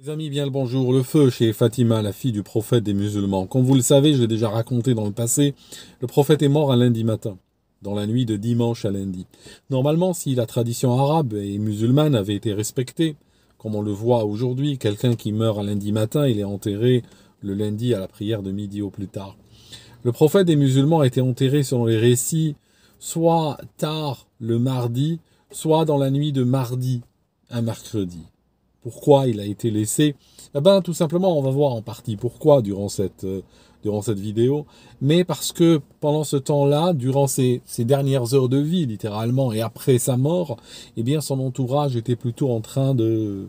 Les amis, bien le bonjour. Le feu chez Fatima, la fille du prophète des musulmans. Comme vous le savez, je l'ai déjà raconté dans le passé, le prophète est mort un lundi matin, dans la nuit de dimanche à lundi. Normalement, si la tradition arabe et musulmane avait été respectée, comme on le voit aujourd'hui, quelqu'un qui meurt un lundi matin, il est enterré le lundi à la prière de midi au plus tard. Le prophète des musulmans a été enterré selon les récits, soit tard le mardi, soit dans la nuit de mardi à mercredi. Pourquoi il a été laissé? Eh ben, tout simplement, on va voir en partie pourquoi durant cette vidéo. Mais parce que pendant ce temps-là, durant ses dernières heures de vie, littéralement, et après sa mort, eh bien, son entourage était plutôt en train de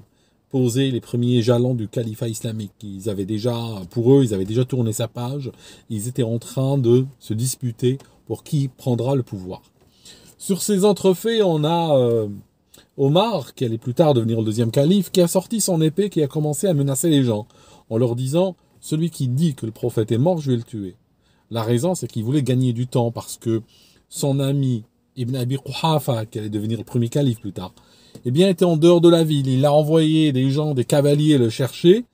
poser les premiers jalons du califat islamique. Ils avaient déjà, pour eux, ils avaient déjà tourné sa page. Ils étaient en train de se disputer pour qui prendra le pouvoir. Sur ces entrefaits, on a Omar, qui allait plus tard devenir le deuxième calife, qui a sorti son épée, qui a commencé à menacer les gens, en leur disant « Celui qui dit que le prophète est mort, je vais le tuer ». La raison, c'est qu'il voulait gagner du temps, parce que son ami Ibn Abi Quhafa, qui allait devenir le premier calife plus tard, eh bien, était en dehors de la ville. Il a envoyé des gens, des cavaliers le chercher,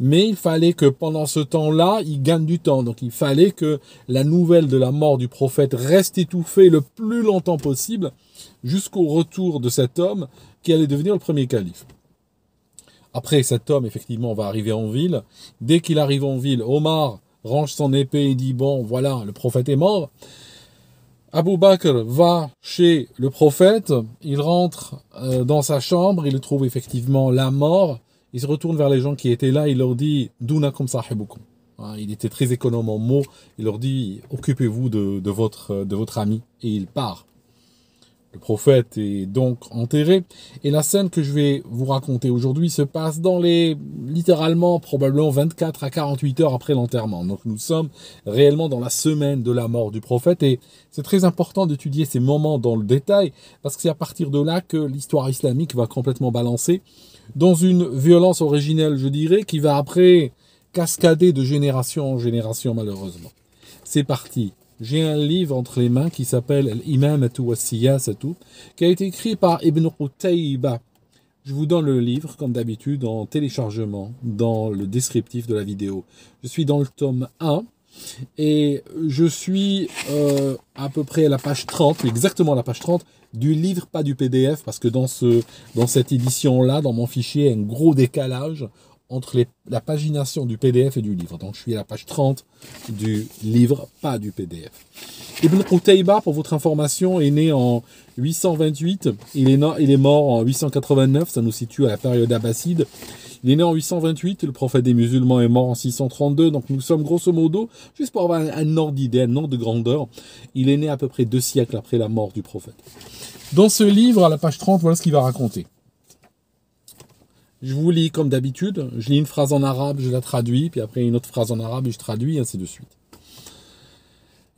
mais il fallait que pendant ce temps-là, il gagne du temps. Donc il fallait que la nouvelle de la mort du prophète reste étouffée le plus longtemps possible, jusqu'au retour de cet homme qui allait devenir le premier calife. Après, cet homme, effectivement, va arriver en ville. Dès qu'il arrive en ville, Omar range son épée et dit « Bon, voilà, le prophète est mort ». Abu Bakr va chez le prophète, il rentre dans sa chambre, il trouve effectivement la mort, il se retourne vers les gens qui étaient là, il leur dit « Dunakum sahibukum ». Il était très économe en mots, il leur dit « Occupez-vous de votre ami » et il part. Le prophète est donc enterré. Et la scène que je vais vous raconter aujourd'hui se passe dans littéralement, probablement 24 à 48 heures après l'enterrement. Donc nous sommes réellement dans la semaine de la mort du prophète. Et c'est très important d'étudier ces moments dans le détail, parce que c'est à partir de là que l'histoire islamique va complètement balancer dans une violence originelle, je dirais, qui va après cascader de génération en génération, malheureusement. C'est parti. J'ai un livre entre les mains qui s'appelle L'Imamatu wa Siyasatu, qui a été écrit par Ibn Qutayba. Je vous donne le livre, comme d'habitude, en téléchargement, dans le descriptif de la vidéo. Je suis dans le tome 1, et je suis à peu près à la page 30, exactement à la page 30, du livre, pas du PDF, parce que dans cette édition-là, dans mon fichier, il y a un gros décalage entre la pagination du PDF et du livre. Donc je suis à la page 30 du livre, pas du PDF. Ibn Qutayba, pour votre information, est né en 828. Il est mort en 889, ça nous situe à la période abbasside. Il est né en 828, le prophète des musulmans est mort en 632, donc nous sommes grosso modo, juste pour avoir un ordre d'idée, un ordre de grandeur, il est né à peu près 2 siècles après la mort du prophète. Dans ce livre, à la page 30, voilà ce qu'il va raconter. Je vous lis comme d'habitude, je lis une phrase en arabe, je la traduis, puis après une autre phrase en arabe et je traduis, ainsi de suite.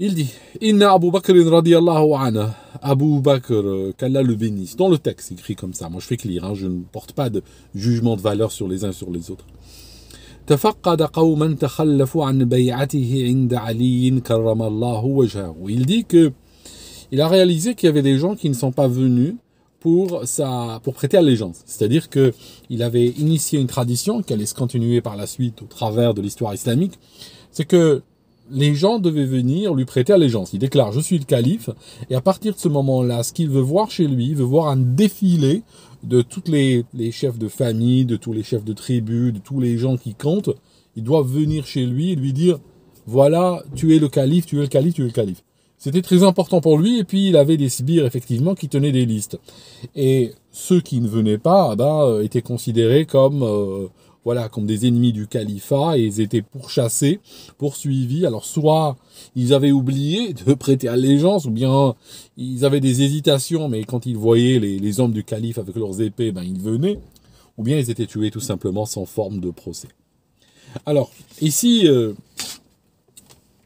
Il dit « Inna Abu Bakr radiyallahu anhu » Abu Bakr, qu'Allah le bénisse. Dans le texte, écrit comme ça. Moi, je fais que lire, je ne porte pas de jugement de valeur sur les uns et sur les autres. تفقد قوما تخلفوا عن بيعته عند علي كرم الله وجهه. Il dit que il a réalisé qu'il y avait des gens qui ne sont pas venus pour prêter allégeance. C'est-à-dire que il avait initié une tradition qui allait se continuer par la suite au travers de l'histoire islamique. C'est que les gens devaient venir lui prêter allégeance. Il déclare « Je suis le calife » et à partir de ce moment-là, ce qu'il veut voir chez lui, il veut voir un défilé de tous les chefs de famille, de tous les chefs de tribu, de tous les gens qui comptent. Ils doivent venir chez lui et lui dire « Voilà, tu es le calife, tu es le calife, tu es le calife ». C'était très important pour lui, et puis il avait des sbires, effectivement, qui tenaient des listes. Et ceux qui ne venaient pas, étaient considérés comme des ennemis du califat, et ils étaient pourchassés, poursuivis. Alors soit ils avaient oublié de prêter allégeance, ou bien ils avaient des hésitations, mais quand ils voyaient les hommes du calife avec leurs épées, ils venaient, ou bien ils étaient tués tout simplement sans forme de procès. Alors, ici...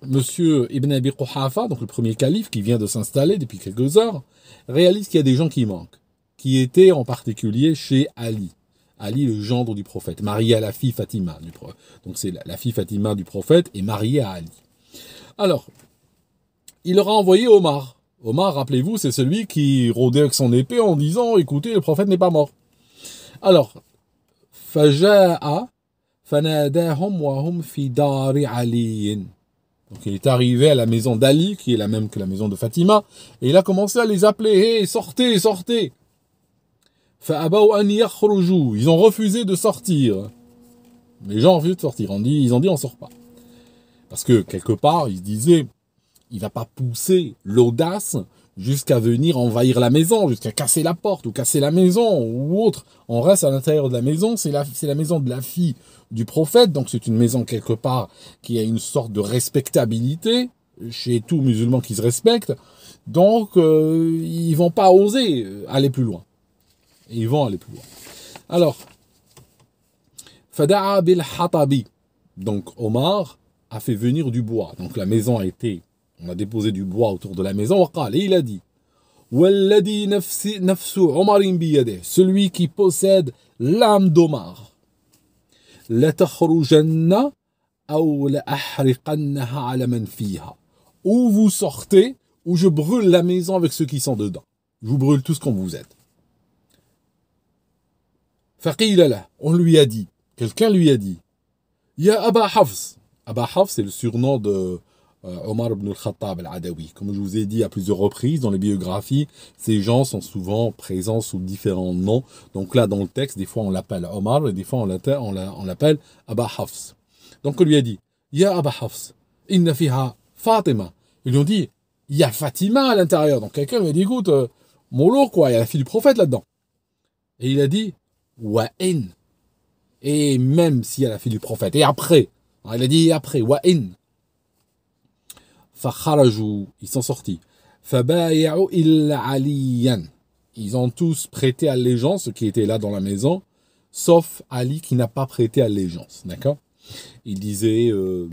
Monsieur Ibn Abi Quhafa, donc le premier calife qui vient de s'installer depuis quelques heures, réalise qu'il y a des gens qui manquent, qui étaient en particulier chez Ali. Ali, le gendre du prophète, marié à la fille Fatima du prophète. Donc c'est la fille Fatima du prophète est mariée à Ali. Alors, il leur a envoyé Omar. Omar, rappelez-vous, c'est celui qui rôdait avec son épée en disant « Écoutez, le prophète n'est pas mort ». Alors, فجاء فناداهم وهم في دار علي. Donc il est arrivé à la maison d'Ali, qui est la même que la maison de Fatima, et il a commencé à les appeler, hey, sortez, sortez. فأبوا أن يخرجوا. Ils ont refusé de sortir. Les gens ont refusé de sortir. Ils ont dit on sort pas. Parce que quelque part, ils se disaient, il va pas pousser l'audace jusqu'à venir envahir la maison, jusqu'à casser la porte ou casser la maison ou autre. On reste à l'intérieur de la maison, c'est la maison de la fille du prophète, donc c'est une maison quelque part qui a une sorte de respectabilité chez tout musulman qui se respecte. Donc ils vont pas oser aller plus loin. Et ils vont aller plus loin. Alors, Fada'a bil hatabi. Donc Omar a fait venir du bois. Donc la maison a été, on a déposé du bois autour de la maison. Et il a dit, Walladhi nafsu Omarin biyadeh, celui qui possède l'âme d'Omar. La takhrujanna aw la ahriqannaha ala man fiha. Ou vous sortez, ou je brûle la maison avec ceux qui sont dedans. Je vous brûle tous comme vous êtes. Faqila la, on lui a dit, quelqu'un lui a dit, Ya Aba Hafs. Aba Hafs, c'est le surnom de Omar ibn al-Khattab al-Adawi. Comme je vous ai dit à plusieurs reprises dans les biographies, ces gens sont souvent présents sous différents noms. Donc là, dans le texte, des fois on l'appelle Omar et des fois on l'appelle Aba Hafs. Donc on lui a dit, Ya Aba Hafs, inna fiha Fatima. Ils lui ont dit, il y a Fatima à l'intérieur. Donc quelqu'un lui a dit, écoute, mollo quoi, il y a la fille du prophète là-dedans. Et il a dit, Wa'in. Et même s'il y a la fille du prophète. Et après, il a dit après, Wa'in. Fakharajou, ils sont sortis. Fabaya'u illa aliyan. Ils ont tous prêté allégeance, ceux qui étaient là dans la maison, sauf Ali qui n'a pas prêté allégeance. D'accord? Il disait,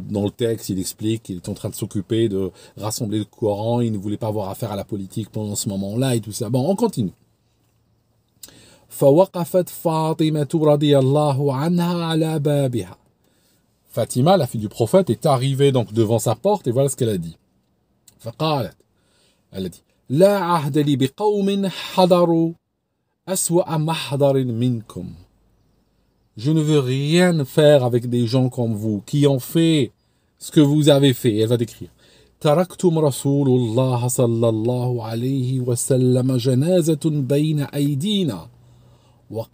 dans le texte, il explique qu'il est en train de s'occuper de rassembler le Coran, il ne voulait pas avoir affaire à la politique pendant ce moment-là et tout ça. Bon, on continue. فوقفت فاطمة رضي الله عنها على بابها. Fatima, la fille du prophète, est arrivée donc devant sa porte et voilà ce qu'elle a dit. فقالت, elle a dit, لا عهد لي بقوم حضروا أسوأ محضر منكم. Je ne veux rien faire avec des gens comme vous qui ont fait ce que vous avez fait. Elle va décrire. تركتم رسول الله صلى الله عليه وسلم جنازة بين أيدينا. Vous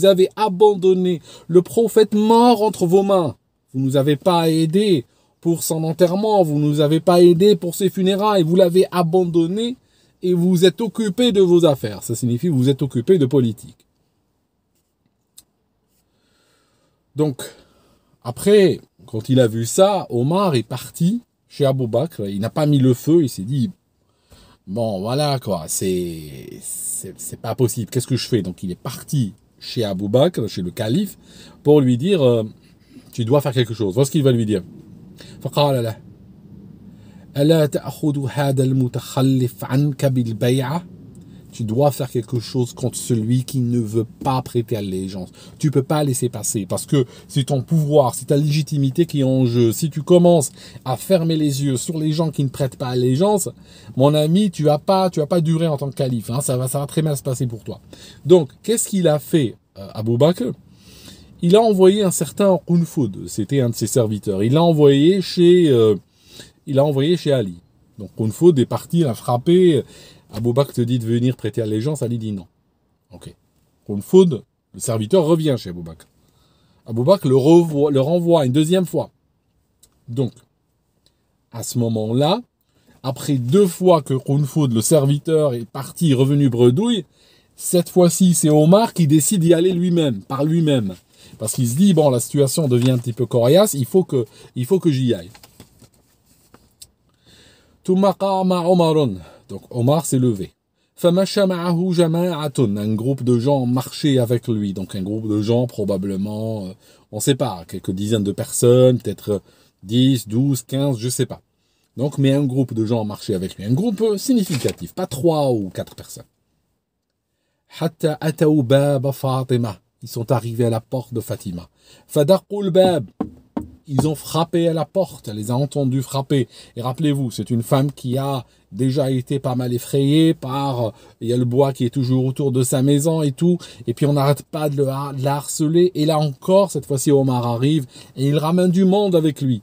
avez abandonné le prophète mort entre vos mains. Vous ne nous avez pas aidés pour son enterrement, vous ne nous avez pas aidés pour ses funérailles, vous l'avez abandonné et vous êtes occupé de vos affaires. Ça signifie que vous êtes occupé de politique. Donc, après, quand il a vu ça, Omar est parti chez Abu Bakr, il n'a pas mis le feu, il s'est dit, bon, voilà quoi, c'est pas possible. Qu'est-ce que je fais? Donc il est parti chez Abu Bakr, chez le calife, pour lui dire, tu dois faire quelque chose. Voilà ce qu'il va lui dire. فقال له ألا تأخذ هذا المتخلف عنك بالبيعة. Tu dois faire quelque chose contre celui qui ne veut pas prêter allégeance. Tu peux pas laisser passer parce que c'est ton pouvoir, c'est ta légitimité qui est en jeu. Si tu commences à fermer les yeux sur les gens qui ne prêtent pas allégeance, mon ami, tu vas pas durer en tant que calife. Hein, ça va très mal se passer pour toi. Donc, qu'est-ce qu'il a fait, Abu Bakr? Il a envoyé un certain Qunfud, c'était un de ses serviteurs. Il l'a envoyé chez Ali. Donc Qunfud est parti, il a frappé. Abu Bakr te dit de venir prêter allégeance, Ali dit non. Ok. Qunfud, le serviteur, revient chez Abu Bakr. Abu Bakr le renvoie une deuxième fois. Donc, à ce moment-là, après 2 fois que Qunfud, le serviteur, est parti, revenu bredouille, cette fois-ci, c'est Omar qui décide d'y aller lui-même, par lui-même. Parce qu'il se dit, bon, la situation devient un petit peu coriace, il faut que j'y aille. Tumaqama Omarun. Donc Omar s'est levé. Famasha ma'ahu jama'atun. Un groupe de gens marchaient avec lui. Donc un groupe de gens, probablement, on ne sait pas, quelques dizaines de personnes, peut-être 10, 12, 15, je ne sais pas. Donc, mais un groupe de gens marchaient avec lui. Un groupe significatif, pas 3 ou 4 personnes. Hatta ataou bab Fatima. Ils sont arrivés à la porte de Fatima. Fadaqul bab. ils ont frappé à la porte, elle les a entendus frapper. Et rappelez-vous, c'est une femme qui a déjà été pas mal effrayée par, il y a le bois qui est toujours autour de sa maison et tout, et puis on n'arrête pas de la harceler, et là encore, cette fois-ci Omar arrive, et il ramène du monde avec lui.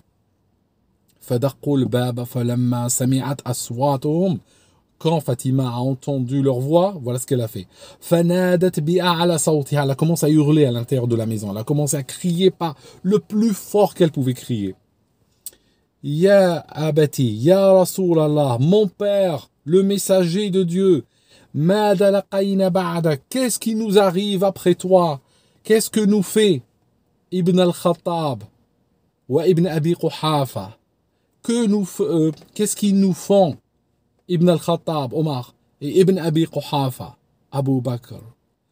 فدقوا الباب فلما سمعت أصواتهم. Quand Fatima a entendu leur voix, voilà ce qu'elle a fait. فنادت بأعلى صوتها. Elle a commencé à hurler à l'intérieur de la maison. Elle a commencé à crier par le plus fort qu'elle pouvait crier. Ya abati, ya Rasulallah, mon père, le messager de Dieu. Mada laqayna ba'da. Qu'est-ce qui nous arrive après toi? Qu'est-ce que nous fait Ibn al-Khattab wa Ibn Abi Quhafa? Qu'est-ce qu'ils nous font Ibn al-Khattab, Omar, et Ibn Abi Quhafa, Abu Bakr?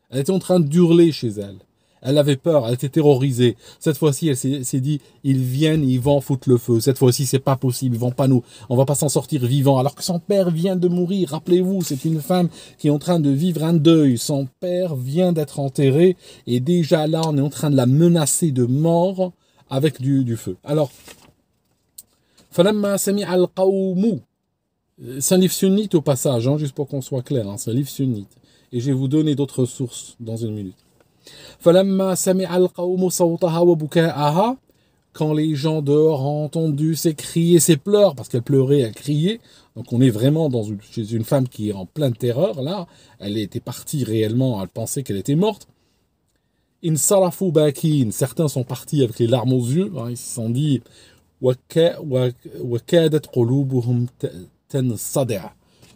Elle était en train d'hurler chez elle. Elle avait peur, elle était terrorisée. Cette fois-ci, elle s'est dit, ils viennent, ils vont foutre le feu. Cette fois-ci, c'est pas possible, ils vont pas on va pas s'en sortir vivant. Alors que son père vient de mourir. Rappelez-vous, c'est une femme qui est en train de vivre un deuil. Son père vient d'être enterré, et déjà là, on est en train de la menacer de mort avec du feu. Alors, فَلَمَّا سَمِعَ الْقَوْمُ. C'est un livre sunnite au passage, juste pour qu'on soit clair, c'est un livre sunnite. Et je vais vous donner d'autres sources dans une minute. فَلَمَّا سَمِعَ الْقَوْمُ صَوْتَهَا وَبُكَاءَهَا. Quand les gens dehors ont entendu ses cris et ses pleurs, parce qu'elle pleurait, elle criait, donc on est vraiment chez une femme qui est en pleine terreur, là, elle était partie réellement, elle pensait qu'elle était morte. إِنْ صَرَفُوا بَاكِينَ. Certains sont partis avec les larmes aux yeux, ils se sont dit وَكَادَتْ قُلُوبُهُمْ تَنْصَدِعُ.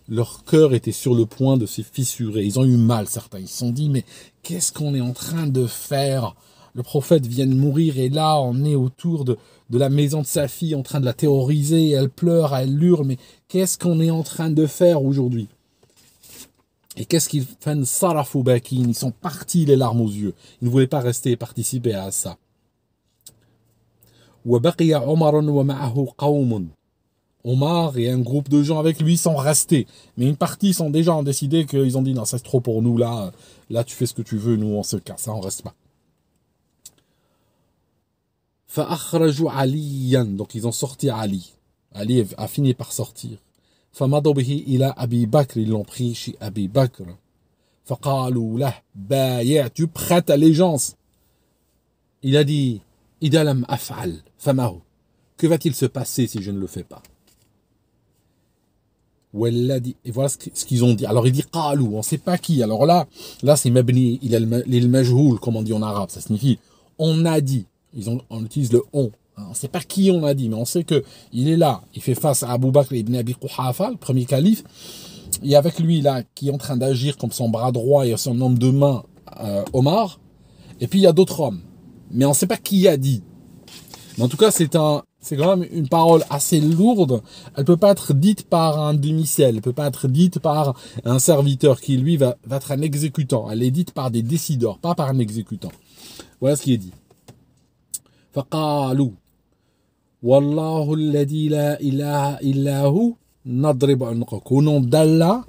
Leur cœur était sur le point de se fissurer. Ils ont eu mal, certains. Ils se sont dit, mais qu'est-ce qu'on est en train de faire? Le prophète vient de mourir et là, on est autour de la maison de sa fille, en train de la terroriser. Elle pleure, elle hurle, mais qu'est-ce qu'on est en train de faire aujourd'hui? Et qu'est-ce qu'ils font? Sarafu bakin. Ils sont partis les larmes aux yeux. Ils ne voulaient pas rester et participer à ça. وَبَقِيَ عُمَرٌ وَمَعَهُ قَوْمٌ. Omar et un groupe de gens avec lui sont restés. Mais une partie sont déjà décidé qu'ils ont dit non, ça c'est trop pour nous, là tu fais ce que tu veux, nous on se casse, on reste pas. فَأَخْرَجُوا عَلِيًّا. Donc ils ont sorti Ali. Ali a fini par sortir. فَمَضَوْا بِهِ إِلَى أَبِي بَكْرٍ. Ils l'ont pris chez Abi Bakr. فَقَالُوا لَهُ بَايِعْ. Tu prêtes allégeance. Il a dit إِذَا لَمْ أَفْعَلْ فَمَا هُوَ. Que va-t-il se passer si je ne le fais pas? Et voilà ce qu'ils ont dit. Alors il dit qalou, on ne sait pas qui. Alors là c'est mabni, il a le majhoul, comme on dit en arabe. Ça signifie on a dit. On utilise le on. On ne sait pas qui on a dit, mais on sait que il est là. Il fait face à Abu Bakr ibn Abi Quhafa, le premier calife. Et avec lui là, qui est en train d'agir comme son bras droit et son homme de main, Omar. Et puis il y a d'autres hommes. Mais on ne sait pas qui a dit. Mais en tout cas, c'est quand même une parole assez lourde. Elle peut pas être dite par un demi-ciel. Elle peut pas être dite par un serviteur qui, lui, va être un exécutant. Elle est dite par des décideurs, pas par un exécutant. Voilà ce qui est dit. فَقَالُوا وَاللَّهُ الَّذِي لَا إِلَهَ إِلَّا هُ نَضْرِبُ عُنُقَكَ. Au nom d'Allah,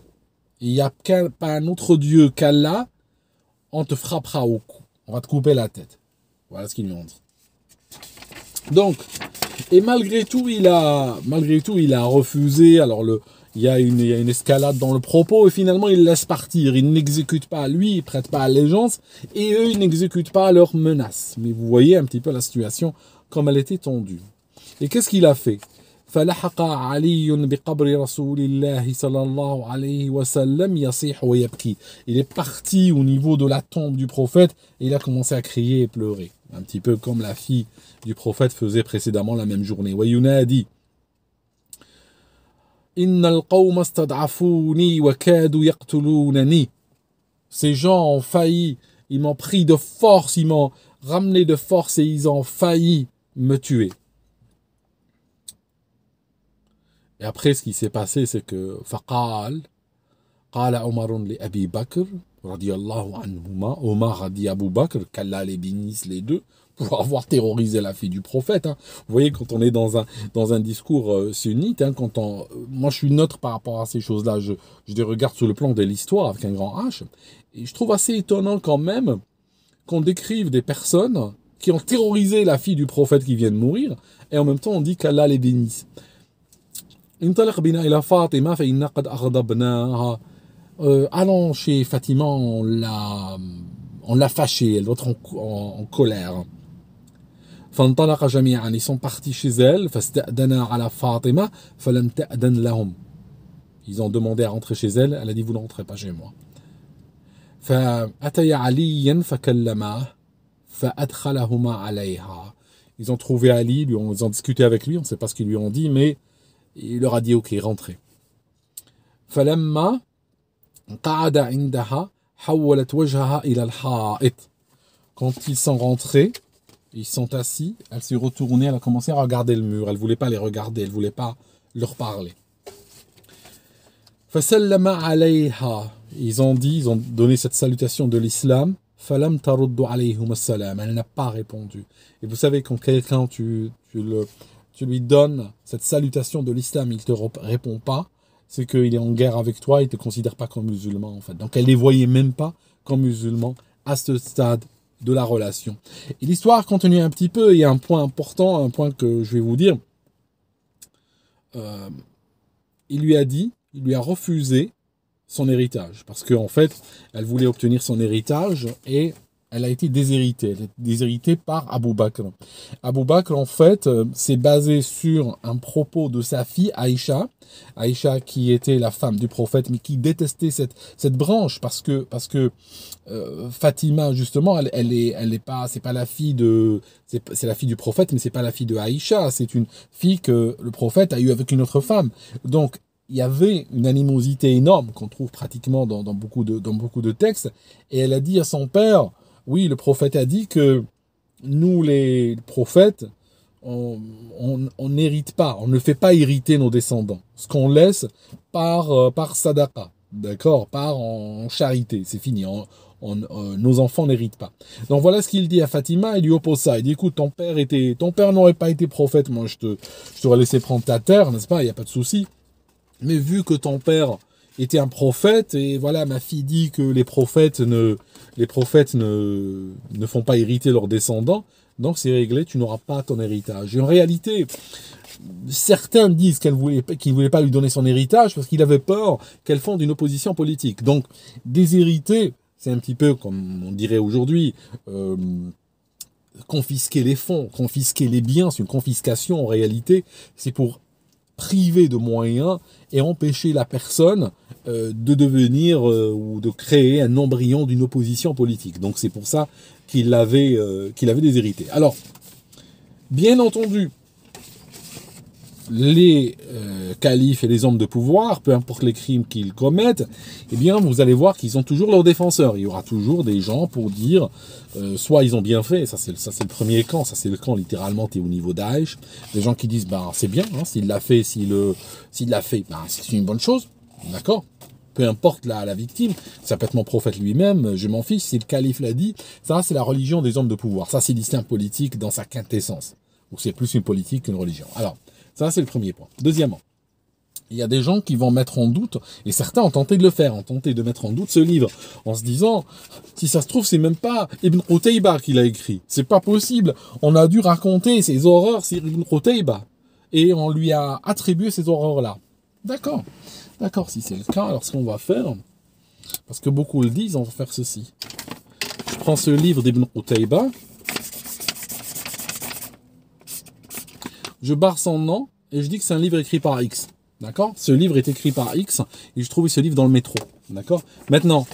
il n'y a pas un autre Dieu qu'Allah, on te frappera au cou. On va te couper la tête. Voilà ce qu'ils lui ont dit. Donc, et malgré tout, il a refusé. Alors, il y a une escalade dans le propos, et finalement, il laisse partir. Il n'exécute pas, lui, il prête pas allégeance, et eux, ils n'exécutent pas leurs menaces. Mais vous voyez un petit peu la situation, comme elle était tendue. Et qu'est-ce qu'il a fait? فلحق علي بقبر رسول الله صلى الله عليه وسلم يصيح ويبكي. Il est parti au niveau de la tombe du prophète et il a commencé à crier et pleurer. Un petit peu comme la fille du prophète faisait précédemment la même journée. وينادي إن القوم استضعفوني وكادوا يقتلونني. Ces gens ont failli, ils m'ont pris de force, ils m'ont ramené de force et ils ont failli me tuer. Et après, ce qui s'est passé, c'est que فقال قال عمر لأبي بكر رضي الله عنهما. Omar a dit à Abu Bakr, qu'Allah les bénisse les deux, pour avoir terrorisé la fille du prophète. Vous voyez, quand on est dans un discours sunnite, moi je suis neutre par rapport à ces choses-là, je les regarde sur le plan de l'histoire avec un grand H, et je trouve assez étonnant quand même qu'on décrive des personnes qui ont terrorisé la fille du prophète qui vient de mourir, et en même temps on dit qu'Allah les bénisse. Allons chez Fatima, on l'a fâchée, elle doit être en colère. Ils sont partis chez elle, ils ont demandé à rentrer chez elle, elle a dit vous n'entrez pas chez moi. Ils ont trouvé Ali, ils ont discuté avec lui, on ne sait pas ce qu'ils lui ont dit, mais il leur a dit ok, rentrez. Quand ils sont rentrés, ils sont assis, elle s'est retournée, elle a commencé à regarder le mur, elle ne voulait pas les regarder, elle ne voulait pas leur parler. Ils ont donné cette salutation de l'islam. Elle n'a pas répondu. Et vous savez, quand quelqu'un, tu lui donnes cette salutation de l'islam, il ne te répond pas, c'est qu'il est en guerre avec toi, il ne te considère pas comme musulman en fait. Donc elle ne les voyait même pas comme musulmans à ce stade de la relation. Et l'histoire continue un petit peu, il y a un point important, un point que je vais vous dire. Il lui a refusé son héritage, parce qu'en fait, elle voulait obtenir son héritage et elle a été déshéritée. Elle est déshéritée par Abu Bakr. Abu Bakr, en fait, s'est basé sur un propos de sa fille Aïcha. Aïcha qui était la femme du prophète, mais qui détestait cette branche parce que Fatima, justement, elle est pas, c'est pas la fille c'est la fille du prophète, mais c'est pas la fille de Aïcha. C'est une fille que le prophète a eue avec une autre femme. Donc, il y avait une animosité énorme qu'on trouve pratiquement dans beaucoup de textes. Et elle a dit à son père, oui, le prophète a dit que nous, les prophètes, on n'hérite pas, on ne fait pas hériter nos descendants. Ce qu'on laisse par sadaqa, d'accord, par en charité, c'est fini. Nos enfants n'héritent pas. Donc voilà ce qu'il dit à Fatima, il lui oppose ça. Il dit, écoute, ton père n'aurait pas été prophète, moi je t'aurais laissé prendre ta terre, n'est-ce pas, il n'y a pas de souci. Mais vu que ton père était un prophète, et voilà, ma fille dit que les prophètes ne font pas hériter leurs descendants, donc c'est réglé, tu n'auras pas ton héritage. Et en réalité, certains disent qu'il ne voulait pas lui donner son héritage parce qu'il avait peur qu'elle fonde une opposition politique. Donc, déshériter, c'est un petit peu, comme on dirait aujourd'hui, confisquer les fonds, confisquer les biens, c'est une confiscation en réalité, c'est pour priver de moyens et empêcher la personne de devenir ou de créer un embryon d'une opposition politique. Donc c'est pour ça qu'il avait déshérité. Alors, bien entendu, les califes et les hommes de pouvoir, peu importe les crimes qu'ils commettent, eh bien, vous allez voir qu'ils ont toujours leurs défenseurs. Il y aura toujours des gens pour dire, soit ils ont bien fait, ça c'est le premier camp, ça c'est le camp littéralement, t'es au niveau Daesh, des gens qui disent, ben c'est bien, hein, s'il l'a fait, ben c'est une bonne chose, d'accord, peu importe la victime, ça peut être mon prophète lui-même, je m'en fiche, si le calife l'a dit, ça c'est la religion des hommes de pouvoir, ça c'est l'islam politique dans sa quintessence, ou c'est plus une politique qu'une religion. Alors, ça, c'est le premier point. Deuxièmement, il y a des gens qui vont mettre en doute, et certains ont tenté de le faire, ont tenté de mettre en doute ce livre, en se disant, si ça se trouve, c'est même pas Ibn Qutayba qui l'a écrit. C'est pas possible. On a dû raconter ces horreurs sur Ibn Qutayba. Et on lui a attribué ces horreurs-là. D'accord. D'accord, si c'est le cas, alors ce qu'on va faire, parce que beaucoup le disent, on va faire ceci. Je prends ce livre d'Ibn Qutayba, je barre son nom et je dis que c'est un livre écrit par X. D'accord? Ce livre est écrit par X et je trouvais ce livre dans le métro. D'accord? Maintenant,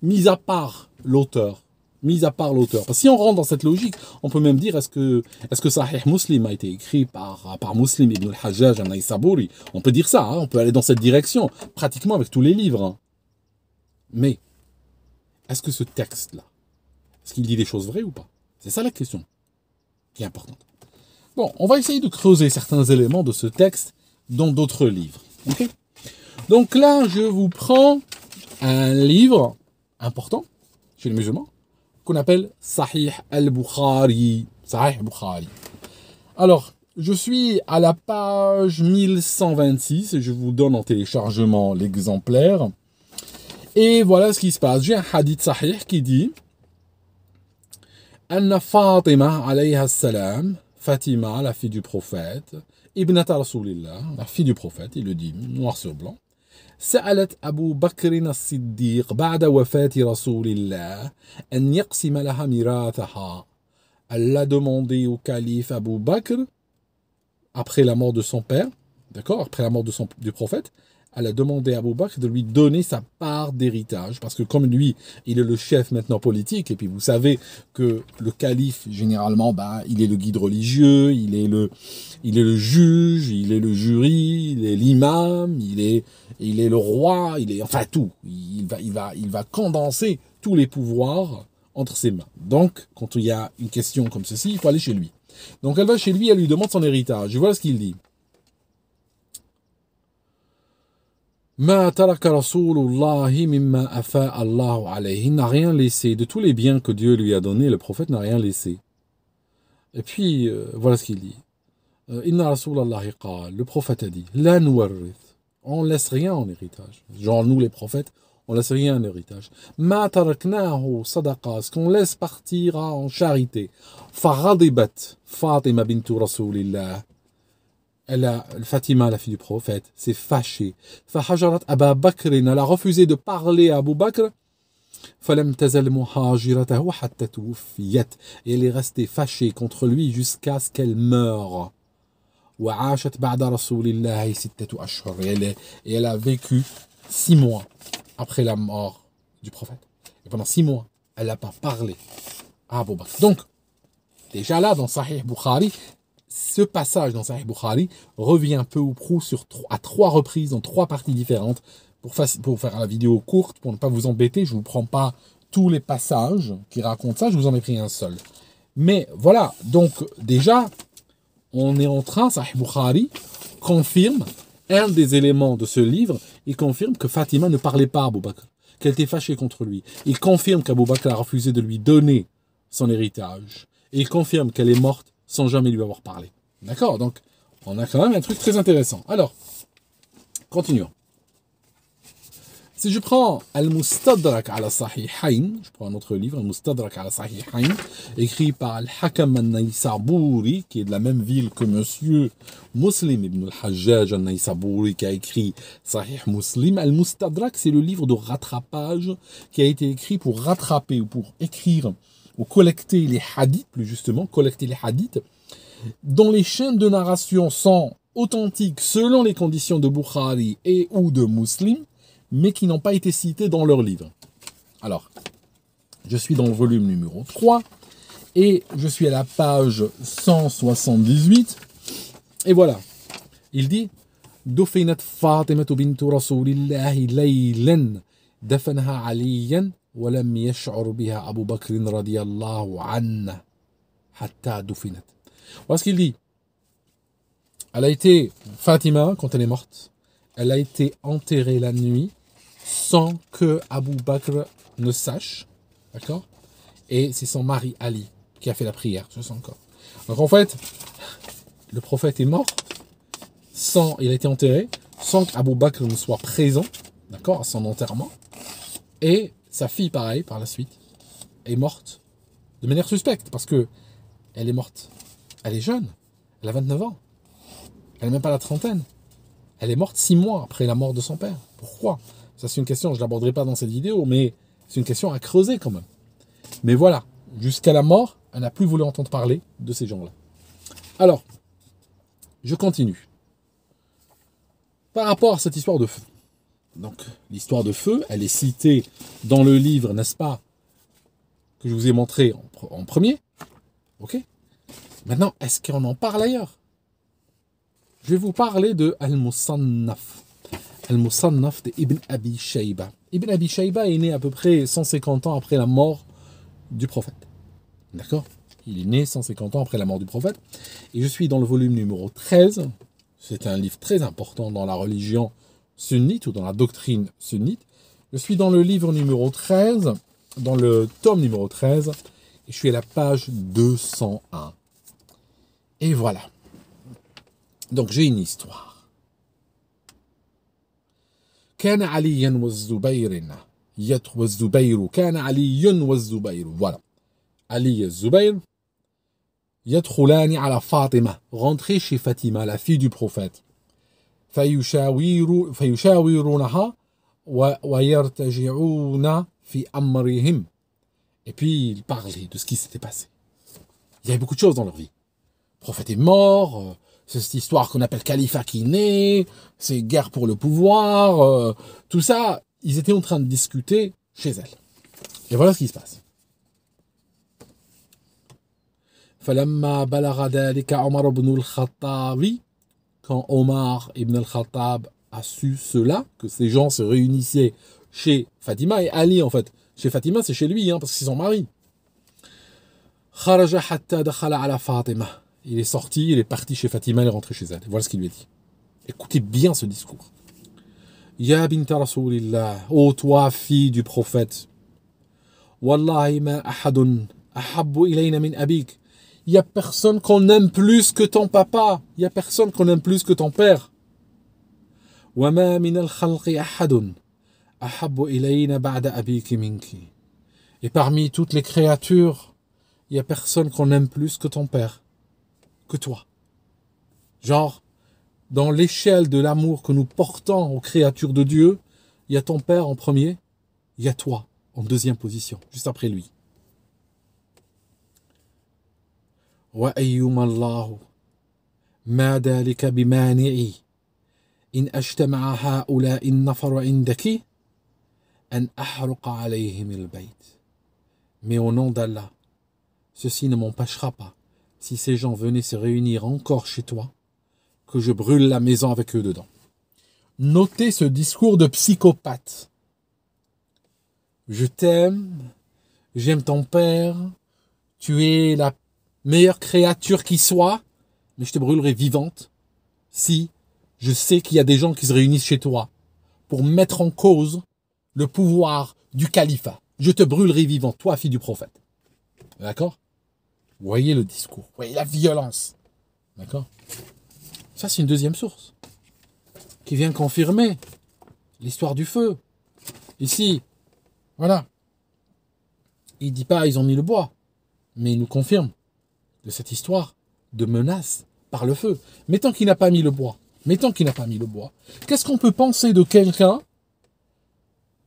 mis à part l'auteur, parce que si on rentre dans cette logique, on peut même dire est-ce que Sahih Muslim a été écrit par Muslim ibn al-Hajjaj al-Naysaburi? On peut dire ça, hein, on peut aller dans cette direction, pratiquement avec tous les livres. Hein. Mais, est-ce que ce texte-là, est-ce qu'il dit des choses vraies ou pas? C'est ça la question qui est importante. Bon, on va essayer de creuser certains éléments de ce texte dans d'autres livres. Okay? Donc là, je vous prends un livre important chez les musulmans qu'on appelle Sahih al-Bukhari. Sahih al-Bukhari. Alors, je suis à la page 1126 et je vous donne en téléchargement l'exemplaire. Et voilà ce qui se passe. J'ai un hadith sahih qui dit Anna Fatima alayha salam, Fatima, la fille du prophète, Ibnata Rasulillah, la fille du prophète, il le dit noir sur blanc, سألت أبو بكر الصديق بعد وفاة رسول الله أن يقسم لها ميراثها. Elle a demandé au calife Abu Bakr, après la mort de son père, d'accord, après la mort du prophète, elle a demandé à Abu Bakr de lui donner sa part d'héritage, parce que comme lui, il est le chef maintenant politique, et puis vous savez que le calife, généralement, bah, il est le guide religieux, il est le juge, il est le jury, il est l'imam, il est le roi, il est, enfin tout. Il va condenser tous les pouvoirs entre ses mains. Donc, quand il y a une question comme ceci, il faut aller chez lui. Donc elle va chez lui, elle lui demande son héritage. Et voilà ce qu'il dit. Ma taraka Rasulullahi mimma afa Allahu alayhi. Il n'a rien laissé. De tous les biens que Dieu lui a donnés, le prophète n'a rien laissé. Et puis, voilà ce qu'il dit. Inna Rasulullahi qal. Le prophète a dit, la nuwarrith. On ne laisse rien en héritage. Genre nous les prophètes, on ne laisse rien en héritage. Ma taraknahu sadaqa. Ce qu'on laisse partira en charité. Faradibat Fatima bintu Rasulillah. Fatima, la fille du prophète, s'est fâchée. Fahajarat Aba Bakr, elle a refusé de parler à Abu Bakr. Falam tazal muhajiratahu hatta tuwfiyat. Et elle est restée fâchée contre lui jusqu'à ce qu'elle meure. Wa ashat ba'da rasulillahi sittatu ashhur. Et elle a vécu 6 mois après la mort du prophète. Et pendant 6 mois, elle n'a pas parlé à Abu Bakr. Donc, déjà là, dans Sahih Bukhari, ce passage dans Sahih Bukhari revient peu ou prou à 3 reprises, dans 3 parties différentes. Pour faire la vidéo courte, pour ne pas vous embêter, je ne vous prends pas tous les passages qui racontent ça, je vous en ai pris un seul. Mais voilà, donc déjà, on est en train, Sahih Bukhari confirme un des éléments de ce livre, il confirme que Fatima ne parlait pas à Abu Bakr, qu'elle était fâchée contre lui. Il confirme qu'Abu Bakr a refusé de lui donner son héritage. Et il confirme qu'elle est morte sans jamais lui avoir parlé. D'accord? Donc, on a quand même un truc très intéressant. Alors, continuons. Si je prends Al-Mustadrak ala Sahihayn, je prends un autre livre, Al-Mustadrak ala Sahihayn, écrit par Al-Hakam al-Naïsabouri, qui est de la même ville que monsieur Muslim ibn al-Hajjaj al-Naïsabouri, qui a écrit Sahih Muslim. Al-Mustadrak, c'est le livre de rattrapage qui a été écrit pour rattraper ou pour écrire ou collecter les hadiths, plus justement, collecter les hadiths, dont les chaînes de narration sont authentiques selon les conditions de Bukhari et ou de Muslim, mais qui n'ont pas été cités dans leur livre. Alors, je suis dans le volume numéro 3, et je suis à la page 178, et voilà. Il dit, Dufinat Fatimatu bintu Rasulillahi laylan dafanaha aliyan ولم يشعر بها أبو بكر رضي الله عنه حتى دفنت. Voilà ce qu'il dit. Elle a été, Fatima, quand elle est morte, elle a été enterrée la nuit sans que Abu Bakr ne sache. D'accord? Et c'est son mari Ali qui a fait la prière sur son corps. Donc en fait, le prophète est mort, il a été enterré, sans qu'Abu Bakr ne soit présent, d'accord, à son enterrement. Et sa fille, pareil, par la suite, est morte de manière suspecte, parce que elle est morte. Elle est jeune, elle a 29 ans. Elle n'a même pas la trentaine. Elle est morte 6 mois après la mort de son père. Pourquoi? Ça, c'est une question, je ne l'aborderai pas dans cette vidéo, mais c'est une question à creuser quand même. Mais voilà, jusqu'à la mort, elle n'a plus voulu entendre parler de ces gens-là. Alors, je continue. Par rapport à cette histoire de feu. Donc, l'histoire de feu, elle est citée dans le livre, n'est-ce pas, que je vous ai montré en premier. Ok? Maintenant, est-ce qu'on en parle ailleurs? Je vais vous parler de Al-Musannaf. Al-Musannaf de Ibn Abi Shayba. Ibn Abi Shayba est né à peu près 150 ans après la mort du prophète. D'accord? Il est né 150 ans après la mort du prophète. Et je suis dans le volume numéro 13. C'est un livre très important dans la religion sunnite ou dans la doctrine sunnite. Je suis dans le livre numéro 13, dans le tome numéro 13, et je suis à la page 201. Et voilà. Donc j'ai une histoire. كان عليا والزبير والزبير كان علي والزبير. Voilà. Ali et Zubayr, yadkhulani ala Fatima, rentrer chez Fatima, la fille du prophète. فيشاوروnaha ويرتجعون في أمرهم. Et puis ils parlaient de ce qui s'était passé. Il y avait beaucoup de choses dans leur vie. Le prophète est mort, c'est cette histoire qu'on appelle califat qui naît, c'est guerre pour le pouvoir, tout ça, ils étaient en train de discuter chez elle. Et voilà ce qui se passe. فلما بلغ ذلك عمر بن الخطاب, quand Omar ibn al-Khattab a su cela, que ces gens se réunissaient chez Fatima et Ali en fait. Chez Fatima, c'est chez lui, parce que c'est son mari. خرج حتى دخل على فاطمة. Il est sorti, il est parti chez Fatima, il est rentré chez elle. Voilà ce qu'il lui a dit. Écoutez bien ce discours. Ya bint Rasulillah, ô toi, fille du prophète. Wallahi ma ahadun ahabbu ilayna min abik. Il n'y a personne qu'on aime plus que ton papa. Il n'y a personne qu'on aime plus que ton père. وَمَا مِنَ الْخَلْقِ أَحَدٌ أَحَبُّ إِلَيْنَا بَعْدَ أَبِيكِ مِنْكِ. Et parmi toutes les créatures, il n'y a personne qu'on aime plus que ton père, que toi. Genre, dans l'échelle de l'amour que nous portons aux créatures de Dieu, il y a ton père en premier, il y a toi en deuxième position, juste après lui. وَأَيُّمَ اللَّهُ مَا ذَلِكَ بِمَانِعِ إِنْ أَجْتَمَعَ هَؤُلَاءِ النَّفَرُ عِنْدَكِ أَنْ أَحْرُقَ عَلَيْهِمِ الْبَيْتِ. Mais au nom d'Allah, ceci ne m'empêchera pas, si ces gens venaient se réunir encore chez toi, que je brûle la maison avec eux dedans. Notez ce discours de psychopathe. Je t'aime, j'aime ton père, tu es la meilleure créature qui soit, mais je te brûlerai vivante si je sais qu'il y a des gens qui se réunissent chez toi pour mettre en cause le pouvoir du califat. Je te brûlerai vivant, toi, fille du prophète. D'accord? Vous voyez le discours, vous voyez la violence. D'accord? Ça, c'est une deuxième source qui vient confirmer l'histoire du feu. Ici, voilà. Il ne dit pas ils ont mis le bois, mais il nous confirme de cette histoire de menace par le feu. Mettons qu'il n'a pas mis le bois. Qu'est-ce qu'on peut penser de quelqu'un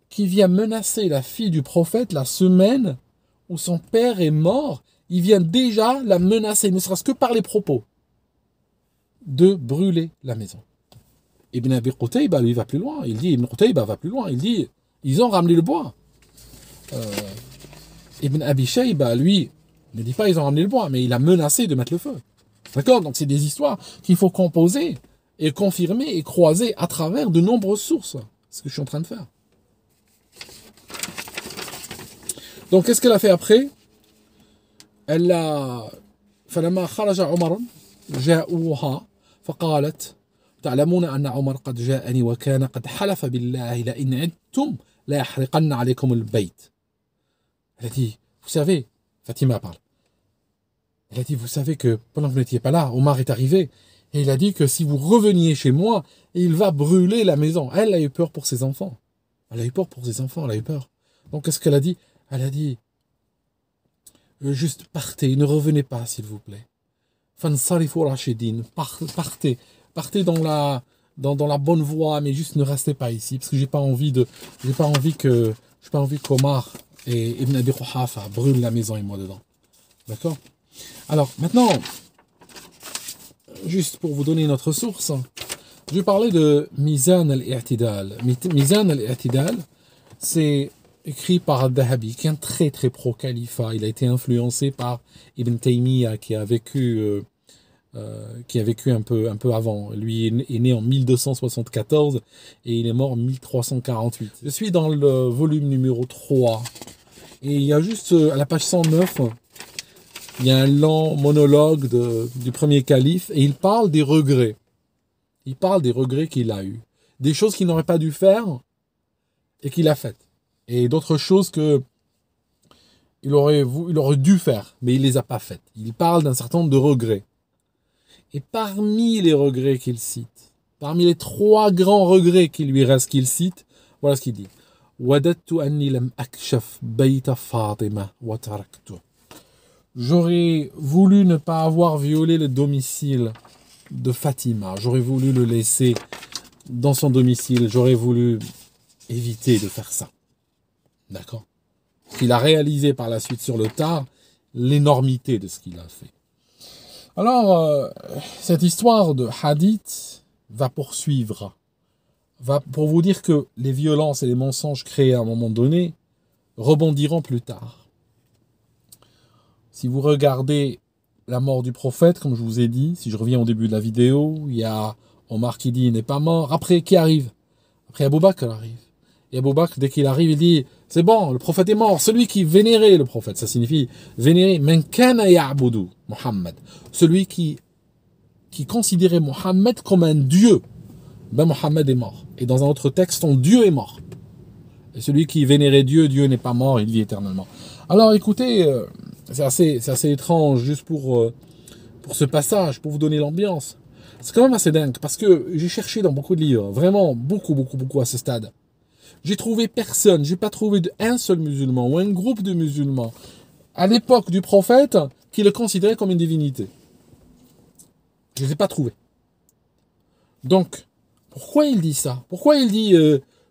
qui vient menacer la fille du prophète la semaine où son père est mort? Il vient déjà la menacer, ne serait-ce que par les propos, de brûler la maison. Ibn Abi Qutayba, lui, va plus loin. Il dit, ils ont ramené le bois. Ibn Abi Shayba, lui, ne dit pas ils ont ramené le bois, mais il a menacé de mettre le feu. D'accord? Donc c'est des histoires qu'il faut composer et confirmer et croiser à travers de nombreuses sources. C'est ce que je suis en train de faire. Donc qu'est-ce qu'elle a fait après? Elle a... فلما خرج عمر جاءوها فقالت تعلمون أن عمر قد جاءني وكان قد حلف بالله لئن عدتم لا يحرقن عليكم البيت. Elle a dit, vous savez, Fatima parle. Elle a dit, vous savez que pendant que vous n'étiez pas là, Omar est arrivé et il a dit que si vous reveniez chez moi, il va brûler la maison. Elle a eu peur pour ses enfants. Elle a eu peur. Donc qu'est-ce qu'elle a dit? Elle a dit, juste partez, ne revenez pas s'il vous plaît. Fansarifu rashidin, partez dans la bonne voie, mais juste ne restez pas ici parce que j'ai pas envie qu'Omar et Ibn Abi Quhafa brûlent la maison et moi dedans. D'accord? Alors maintenant, juste pour vous donner notre source, je vais parler de Mizan al-I'tidal. Mizan al-I'tidal, c'est écrit par Al-Dahabi, qui est un très très pro-khalifa. Il a été influencé par Ibn Taymiyyah, qui a vécu un peu avant. Lui est né en 1274 et il est mort en 1348. Je suis dans le volume numéro 3 et il y a juste à la page 109, il y a un long monologue du premier calife et il parle des regrets. Il parle des regrets qu'il a eus. Des choses qu'il n'aurait pas dû faire et qu'il a faites. Et d'autres choses que il aurait dû faire, mais il les a pas faites. Il parle d'un certain nombre de regrets. Et parmi les regrets qu'il cite, parmi les 3 grands regrets qui lui restent qu'il cite, voilà ce qu'il dit. وَدَدْتُ أَنِّي لَمْ أَكْشَفْ بَيْتَ فَاطِمَةَ وَتَرَكْتُهُ. j'aurais voulu ne pas avoir violé le domicile de Fatima. J'aurais voulu le laisser dans son domicile. J'aurais voulu éviter de faire ça. D'accord? Il a réalisé par la suite sur le tard l'énormité de ce qu'il a fait. Alors, cette histoire de hadith va poursuivre. Va pour vous dire que les violences et les mensonges créés à un moment donné rebondiront plus tard. Si vous regardez la mort du prophète, comme je vous ai dit, si je reviens au début de la vidéo, il y a Omar qui dit il n'est pas mort. Après, qui arrive? Après, Abou Bakr arrive. Et Abou Bakr, dès qu'il arrive, il dit c'est bon, le prophète est mort. Celui qui vénérait le prophète, ça signifie vénérer Man kana ya'budu Muhammad. Celui qui considérait Mohammed comme un dieu, ben Mohammed est mort. Et dans un autre texte, ton Dieu est mort. Et celui qui vénérait Dieu, Dieu n'est pas mort, il vit éternellement. Alors écoutez, c'est assez étrange, juste pour ce passage, pour vous donner l'ambiance. C'est quand même assez dingue, parce que j'ai cherché dans beaucoup de livres, vraiment beaucoup à ce stade. J'ai trouvé personne, j'ai pas trouvé un seul musulman ou un groupe de musulmans à l'époque du prophète qui le considérait comme une divinité. Je les ai pas trouvés. Donc, pourquoi il dit ça? Pourquoi il dit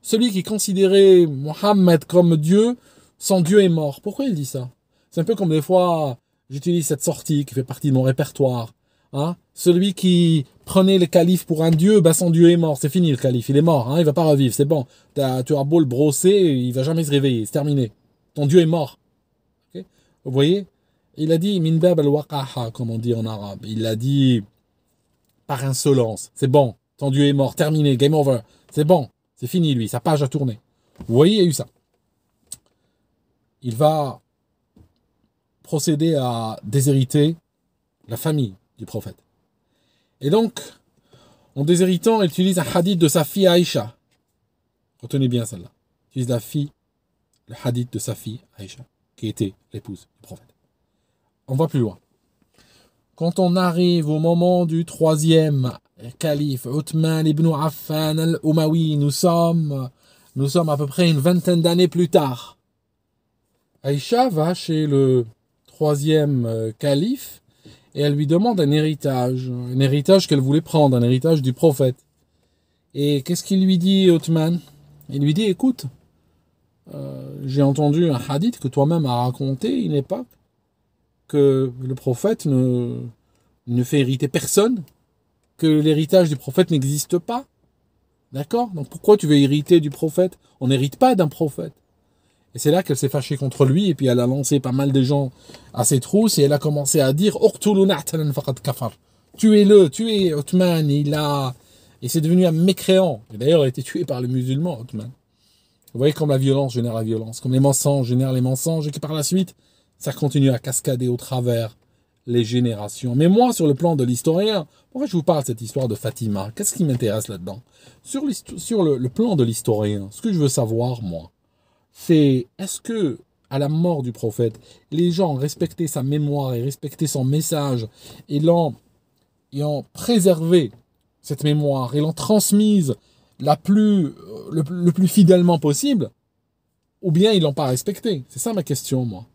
celui qui considérait Mohammed comme Dieu, son Dieu est mort? Pourquoi il dit ça? C'est un peu comme des fois, j'utilise cette sortie qui fait partie de mon répertoire. Hein? Celui qui prenait le calife pour un dieu, ben son dieu est mort, c'est fini le calife, il est mort, hein? Il va pas revivre, c'est bon. Tu as beau le brosser, il va jamais se réveiller, c'est terminé. Ton dieu est mort. Okay? Vous voyez? Il a dit min bab al-waqaha, comme on dit en arabe. Il a dit par insolence, c'est bon, ton dieu est mort, terminé, game over, c'est bon, c'est fini lui, sa page a tourné. Vous voyez, il y a eu ça. Il va procéder à déshériter la famille du prophète. Et donc, en déshéritant, il utilise un hadith de sa fille Aïcha. Retenez bien celle-là. Il utilise le hadith de sa fille Aïcha, qui était l'épouse du prophète. On va plus loin. Quand on arrive au moment du troisième calife, Uthman ibn Affan al-Umawi, nous sommes à peu près une vingtaine d'années plus tard. Aïcha va chez le troisième calife et elle lui demande un héritage qu'elle voulait prendre, un héritage du prophète. Et qu'est-ce qu'il lui dit, Uthman? Il lui dit, écoute, j'ai entendu un hadith que toi-même as raconté une époque, que le prophète ne fait hériter personne, que l'héritage du prophète n'existe pas. D'accord? Donc pourquoi tu veux hériter du prophète? On n'hérite pas d'un prophète. Et c'est là qu'elle s'est fâchée contre lui, et puis elle a lancé pas mal de gens à ses trousses, et elle a commencé à dire tuez-le, tuez Othman, et c'est devenu un mécréant. Et d'ailleurs, il a été tué par les musulmans, Othman. Vous voyez comme la violence génère la violence, comme les mensonges génèrent les mensonges, et que par la suite, ça continue à cascader au travers les générations. Mais moi, sur le plan de l'historien, pourquoi je vous parle de cette histoire de Fatima? Qu'est-ce qui m'intéresse là-dedans? Sur le plan de l'historien, ce que je veux savoir, moi, c'est est-ce que, à la mort du prophète, les gens respectaient sa mémoire et respectaient son message et l'ont préservé cette mémoire et l'ont transmise le plus fidèlement possible, ou bien ils l'ont pas respecté? C'est ça ma question, moi.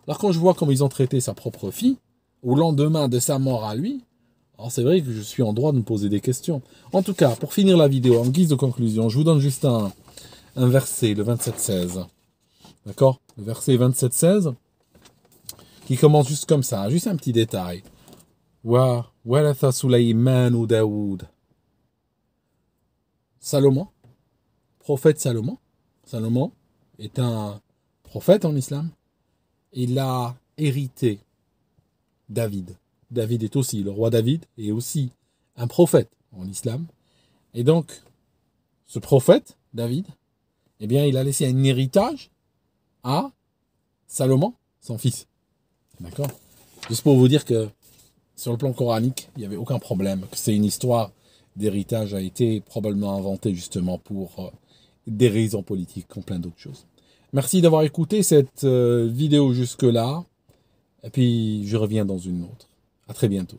Alors quand je vois comment ils ont traité sa propre fille, au lendemain de sa mort à lui, alors c'est vrai que je suis en droit de me poser des questions. En tout cas, pour finir la vidéo, en guise de conclusion, je vous donne juste un verset, le 27-16. D'accord? Le verset 27-16, qui commence juste comme ça, juste un petit détail. Wa waratha Sulaymanu Daoud. Salomon, prophète Salomon. Salomon est un prophète en islam. Il a hérité David. David est aussi, le roi David est aussi un prophète en islam. Et donc, ce prophète, David, eh bien, il a laissé un héritage à Salomon, son fils. D'accord? Juste pour vous dire que sur le plan coranique, il n'y avait aucun problème, que c'est une histoire d'héritage a été probablement inventée justement pour des raisons politiques, comme plein d'autres choses. Merci d'avoir écouté cette vidéo jusque-là. Et puis, je reviens dans une autre. À très bientôt.